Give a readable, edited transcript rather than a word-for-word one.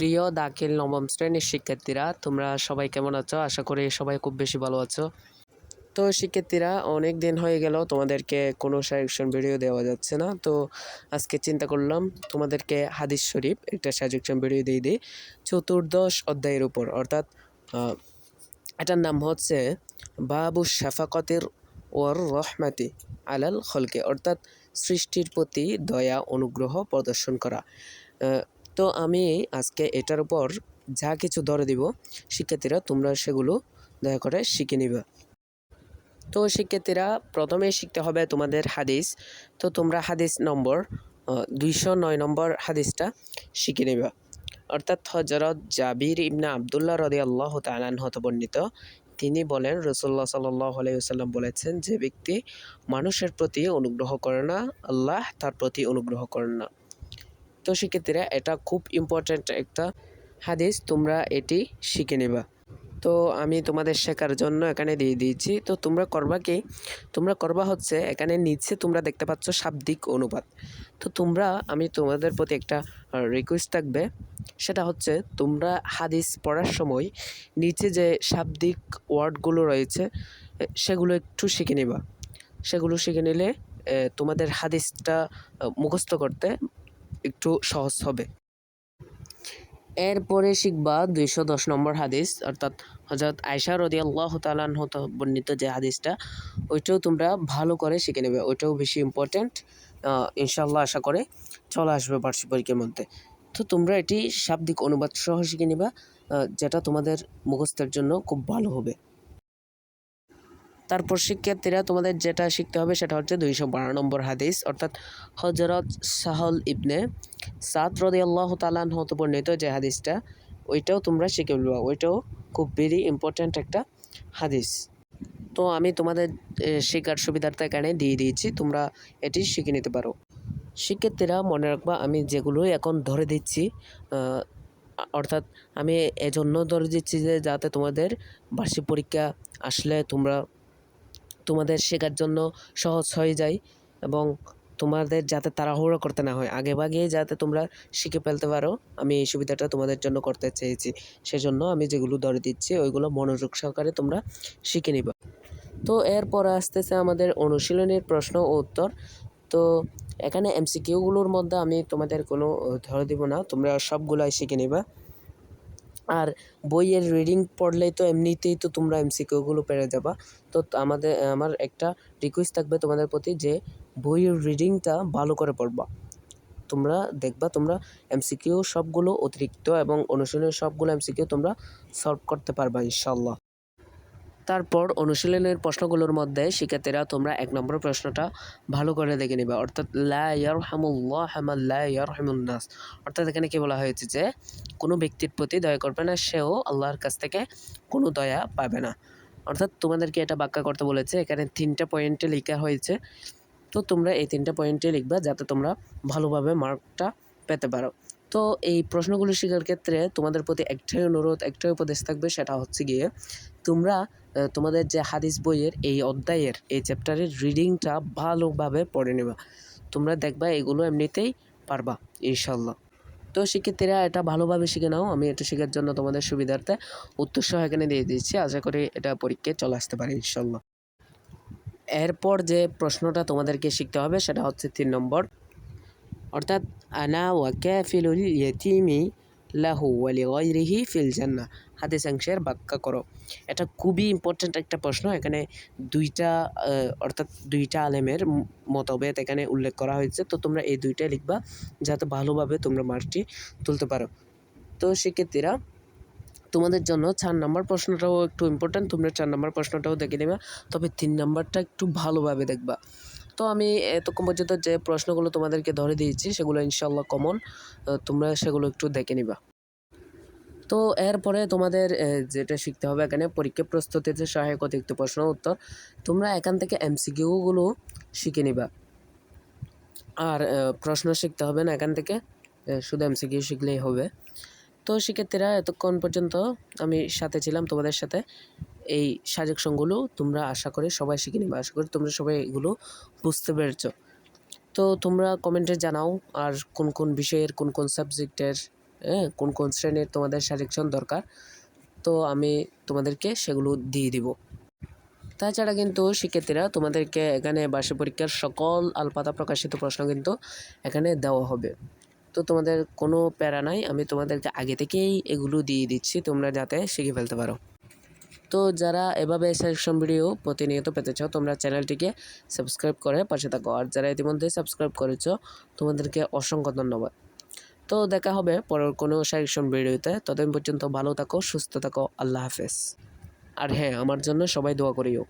প্রিয় দাখিল নবম শ্রেণীর শিক্ষার্থীরা, তোমরা সবাই কেমন আছো? আশা করি সবাই খুব বেশি ভালো আছো। তো শিক্ষার্থীরা, অনেক দিন হয়ে গেল তোমাদেরকে কোনো সাজেশন ভিডিও দেওয়া যাচ্ছে না। তো আজকে চিন্তা করলাম তোমাদেরকে হাদিস শরীফ একটা সাজেশন ভিডিও দিয়ে দিই চতুর্দশ অধ্যায়ের উপর, অর্থাৎ এটার নাম হচ্ছে বাবু শাফাকতের ওর রহমাতি আলাল খলকে, অর্থাৎ সৃষ্টির প্রতি দয়া অনুগ্রহ প্রদর্শন করা। তো আমি আজকে এটার উপর যা কিছু ধরে দিব, শিক্ষার্থীরা তোমরা সেগুলো দয়া করে শিখে নিবা। তো শিক্ষার্থীরা, প্রথমে শিখতে হবে তোমাদের হাদিস। তো তোমরা হাদিস নম্বর 209 নম্বর হাদিসটা শিখে নিবা। অর্থাৎ হযরত জাবির ইবনে আবদুল্লাহ রাদিয়াল্লাহু তাআলা আনহু হতে বর্ণিত, তিনি বলেন রাসূলুল্লাহ সাল্লাল্লাহু আলাইহি ওয়াসাল্লাম বলেছেন, যে ব্যক্তি মানুষের প্রতি অনুগ্রহ করে না, আল্লাহ তার প্রতি অনুগ্রহ করেন না। তো শিক্ষার্থীরা, এটা খুব ইম্পর্ট্যান্ট একটা হাদিস, তোমরা এটি শিখে নেবা। তো আমি তোমাদের শেখার জন্য এখানে দিয়ে দিয়েছি। তো তোমরা করবা কি, তোমরা করবা হচ্ছে এখানে নিচে তোমরা দেখতে পাচ্ছ শাব্দিক অনুবাদ। তো আমি তোমাদের প্রতি একটা রিকোয়েস্ট থাকবে, সেটা হচ্ছে তোমরা হাদিস পড়ার সময় নিচে যে শাব্দিক ওয়ার্ডগুলো রয়েছে সেগুলো একটু শিখে নিবা। সেগুলো শিখে নিলে তোমাদের হাদিসটা মুখস্থ করতে একটু সহজ হবে। এরপরে শিখবা 210 নম্বর হাদিস, অর্থাৎ হযরত আয়েশা রাদিয়াল্লাহু তাআলা আনহা হতে বর্ণিত যে হাদিসটা, ওইটাও তোমরা ভালো করে শিখে নেবে। ওইটাও বেশি ইম্পর্ট্যান্ট, ইনশাআল্লাহ আশা করে চলে আসবে বার্ষিক পরীক্ষার মধ্যে। তো তোমরা এটি শাব্দিক অনুবাদ সহ শিখে নিবা, যেটা তোমাদের মুখস্থের জন্য খুব ভালো হবে। তারপর শিক্ষার্থীরা, তোমাদের যেটা শিখতে হবে সেটা হচ্ছে 212 নম্বর হাদিস, অর্থাৎ হযরত সাহল ইবনে সাদ রাদিয়াল্লাহু তাআলা আনহু হতে বর্ণিত যে হাদিসটা, ওইটাও তোমরা শিখে ফেলবা। ওইটাও খুব ভেরি ইম্পর্ট্যান্ট একটা হাদিস। তো আমি তোমাদের শেখার সুবিধার্থে এখানে দিয়ে দিয়েছি, তোমরা এটি শিখে নিতে পারো। শিক্ষার্থীরা মনে রাখবা, আমি যেগুলো এখন ধরে দিচ্ছি, অর্থাৎ আমি এজন্য ধরে দিচ্ছি যে যাতে তোমাদের বার্ষিক পরীক্ষা আসলে তোমাদের শেখার জন্য সহজ হয়ে যায়, এবং তোমাদের যাতে তাড়াহুড়ো করতে না হয়, আগেভাগে যাতে তোমরা শিখে ফেলতে পারো, আমি এই সুবিধাটা তোমাদের জন্য করতে চেয়েছি। সেজন্য আমি যেগুলো ধরে দিচ্ছি ওইগুলো মনোযোগ সহকারে তোমরা শিখে নিবা। তো এরপর আসতেছে আমাদের অনুশীলনের প্রশ্ন ও উত্তর। তো এখানে এমসিকিউগুলোর মধ্যে আমি তোমাদের কোনো ধরে দিব না, তোমরা সবগুলাই শিখে নিবা। আর বইয়ের রিডিং পড়লেই তো এমনিতেই তো তোমরা এমসিকিউগুলো পেরে যাবা। তো আমার একটা রিকোয়েস্ট থাকবে তোমাদের প্রতি, যে বইয়ের রিডিংটা ভালো করে পড়বা। তোমরা দেখবা তোমরা এমসিকিউ সবগুলো অতিরিক্ত এবং অনুশীলনের সবগুলো এমসিকিউ তোমরা সলভ করতে পারবা ইনশাআল্লাহ। তারপর অনুশীলনের প্রশ্নগুলোর মধ্যে শিক্ষার্থীরা, তোমরা 1 নম্বর প্রশ্নটা ভালো করে দেখে নিবা, অর্থাৎ লা ইয়ারহামুল্লাহ মান লা ইয়ারহামুন নাস। অর্থাৎ এখানে কি বলা হয়েছে, যে কোনো ব্যক্তির প্রতি দয়া করবে না, সেও আল্লাহর কাছ থেকে কোনো দয়া পাবে না। অর্থাৎ তোমাদেরকে এটা ব্যাখ্যা করতে বলেছে, এখানে 3টা পয়েন্টে লেখা হয়েছে। তো তোমরা এই 3টা পয়েন্টে লিখবা, যাতে তোমরা ভালোভাবে মার্কটা পেতে পারো। তো এই প্রশ্নগুলো শেখার ক্ষেত্রে তোমাদের প্রতি একটাই অনুরোধ, একটাই উপদেশ থাকবে, সেটা হচ্ছে গিয়ে তোমরা তোমাদের যে হাদিস বইয়ের এই অধ্যায়ের এই চ্যাপ্টারের রিডিংটা ভালোভাবে পড়ে নেবা। তোমরা দেখবা এগুলো এমনিতেই পারবা ইনশাল্লাহ। তো শিক্ষার্থীরা, এটা ভালোভাবে শিখে নাও। আমি এটা শেখার জন্য তোমাদের সুবিধার্থে উত্তর সহ এখানে দিয়ে দিচ্ছি, আশা করি এটা পরীক্ষায় চলে আসতে পারে ইনশাল্লাহ। এরপর যে প্রশ্নটা তোমাদেরকে শিখতে হবে সেটা হচ্ছে 3 নম্বর, অর্থাৎ আনা ওয়া কাফিলুল ইয়াতীমি লাহু ওয়া লিগাইরিহি ফিল জান্নাহ, হাদিসাংশের ব্যাখ্যা করো। এটা খুবই ইম্পর্ট্যান্ট একটা প্রশ্ন। এখানে অর্থাৎ দুইটা আলেমের মতভেদ এখানে উল্লেখ করা হয়েছে। তো তোমরা এই দুইটাই লিখবা, যাতে ভালোভাবে তোমরা মার্কটি তুলতে পারো। তো শিক্ষার্থীরা, তোমাদের জন্য 4 নম্বর প্রশ্নটাও একটু ইম্পর্ট্যান্ট, তোমরা 4 নম্বর প্রশ্নটাও দেখে নেবা, তবে 3 নম্বরটা একটু ভালোভাবে দেখবা। তো আমি এতক্ষণ পর্যন্ত যে প্রশ্নগুলো তোমাদেরকে ধরে দিয়েছি সেগুলো ইনশাআল্লাহ কমন, তোমরা সেগুলো একটু দেখে নিবা। তো এরপরে তোমাদের যেটা শিখতে হবে, এখানে পরীক্ষা প্রস্তুতিতে সহায়ক অতিরিক্ত প্রশ্ন উত্তর। তোমরা এখান থেকে এমসিকিউগুলো শিখে নিবা, আর প্রশ্ন শিখতে হবে না এখান থেকে, শুধু এমসিকিউ শিখলেই হবে। তো শিক্ষার্থীরা, এতক্ষণ পর্যন্ত আমি সাথে ছিলাম তোমাদের সাথে। এই সাজেশনগুলো তোমরা আশা করি সবাই শিখে নিবা, আশা করি তোমরা সবাই এগুলো বুঝতে পেরেছো। তো তোমরা কমেন্টে জানাও আর কোন কোন বিষয়ের কোন কোন সাবজেক্টের হ্যাঁ, কোন কোন শ্রেণীর তোমাদের সাজেকশন দরকার, তো আমি তোমাদেরকে সেগুলো দিয়ে দিব। তাছাড়া কিন্তু শিক্ষার্থীরা তোমাদেরকে এখানে বার্ষিক পরীক্ষার সকল আলপাতা প্রকাশিত প্রশ্ন কিন্তু এখানে দেওয়া হবে। তো তোমাদের কোনো প্যারা নাই, আমি তোমাদেরকে আগে থেকেই এগুলো দিয়ে দিচ্ছি তোমরা যাতে শিখে ফেলতে পারো। তো যারা এভাবে সাজেশন ভিডিও প্রতিনিয়ত পেতে চাও তোমরা চ্যানেলটিকে সাবস্ক্রাইব করে পাশে থাকো, আর যারা ইতিমধ্যে সাবস্ক্রাইব করেছো তোমাদেরকে অসংখ্য ধন্যবাদ। তো দেখা হবে পরের কোনো সাজেশন ভিডিওতে, ততদিন পর্যন্ত ভালো থাকো, সুস্থ থাকো, আল্লাহ হাফেজ। আর হ্যাঁ, আমার জন্য সবাই দোয়া করিও।